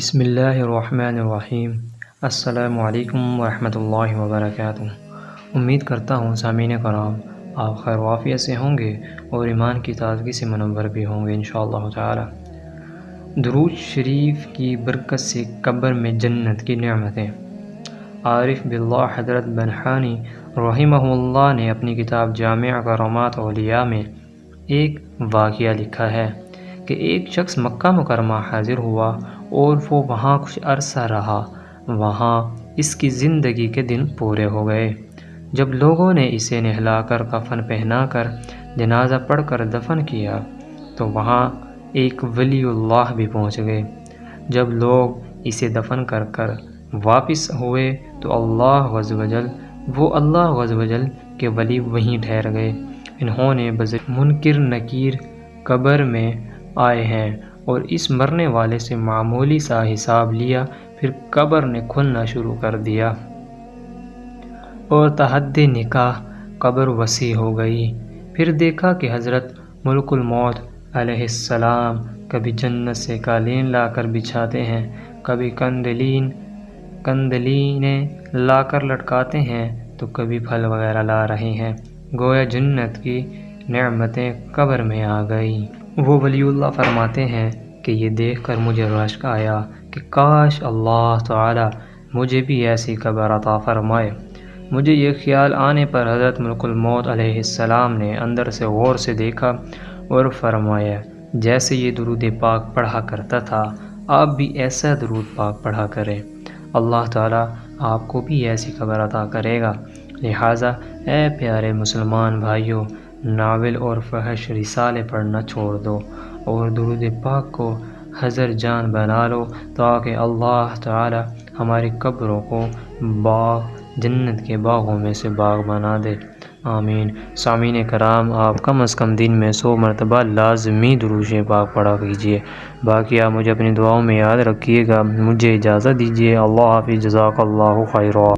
بسم اللہ الرحمن الرحیم۔ السلام علیکم ورحمۃ اللہ وبرکاتہ۔ امید کرتا ہوں سامعین کرام آپ خیر و عافیت سے ہوں گے اور ایمان کی تازگی سے منور بھی ہوں گے انشاءاللہ تعالی۔ درود شریف کی برکت سے قبر میں جنت کی نعمتیں۔ عارف باللہ حضرت بنحانی رحمہ اللہ نے اپنی کتاب جامع کرامات اولیاء میں ایک واقعہ لکھا ہے کہ ایک شخص مکہ مکرمہ حاضر ہوا اور وہ وہاں کچھ عرصہ رہا۔ وہاں اس کی زندگی کے دن پورے ہو گئے۔ جب لوگوں نے اسے نہلا کر کفن پہنا کر جنازہ پڑھ کر دفن کیا تو وہاں ایک ولی اللہ بھی پہنچ گئے۔ جب لوگ اسے دفن کر کر واپس ہوئے تو اللہ عز و جل کے ولی وہیں ٹھہر گئے۔ انہوں نے بذریعہ منکر نکیر قبر میں آئے ہیں اور اس مرنے والے سے معمولی سا حساب لیا، پھر قبر نے کھلنا شروع کر دیا اور تحت نکاح قبر وسیع ہو گئی۔ پھر دیکھا کہ حضرت ملک الموت علیہ السلام کبھی جنت سے قالین لا کر بچھاتے ہیں، کبھی کندلینیں لا کر لٹکاتے ہیں تو کبھی پھل وغیرہ لا رہے ہیں، گویا جنت کی نعمتیں قبر میں آ گئی۔ وہ ولی اللہ فرماتے ہیں کہ یہ دیکھ کر مجھے رشک آیا کہ کاش اللہ تعالی مجھے بھی ایسی قبر عطا فرمائے۔ مجھے یہ خیال آنے پر حضرت ملک الموت علیہ السلام نے اندر سے غور سے دیکھا اور فرمایا جیسے یہ درود پاک پڑھا کرتا تھا آپ بھی ایسا درود پاک پڑھا کریں، اللہ تعالی آپ کو بھی ایسی قبر عطا کرے گا۔ لہٰذا اے پیارے مسلمان بھائیوں، ناول اور فحش رسالے پڑھنا چھوڑ دو اور درود پاک کو حضر جان بنا لو تاکہ اللہ تعالی ہماری قبروں کو جنت کے باغوں میں سے باغ بنا دے، آمین۔ سامعین کرام، آپ کم از کم دن میں 100 مرتبہ لازمی درود پاک پڑھا کیجیے۔ باقی آپ مجھے اپنی دعاؤں میں یاد رکھیے گا۔ مجھے اجازت دیجیے، اللہ حافظ، جزاک اللہ خیرا۔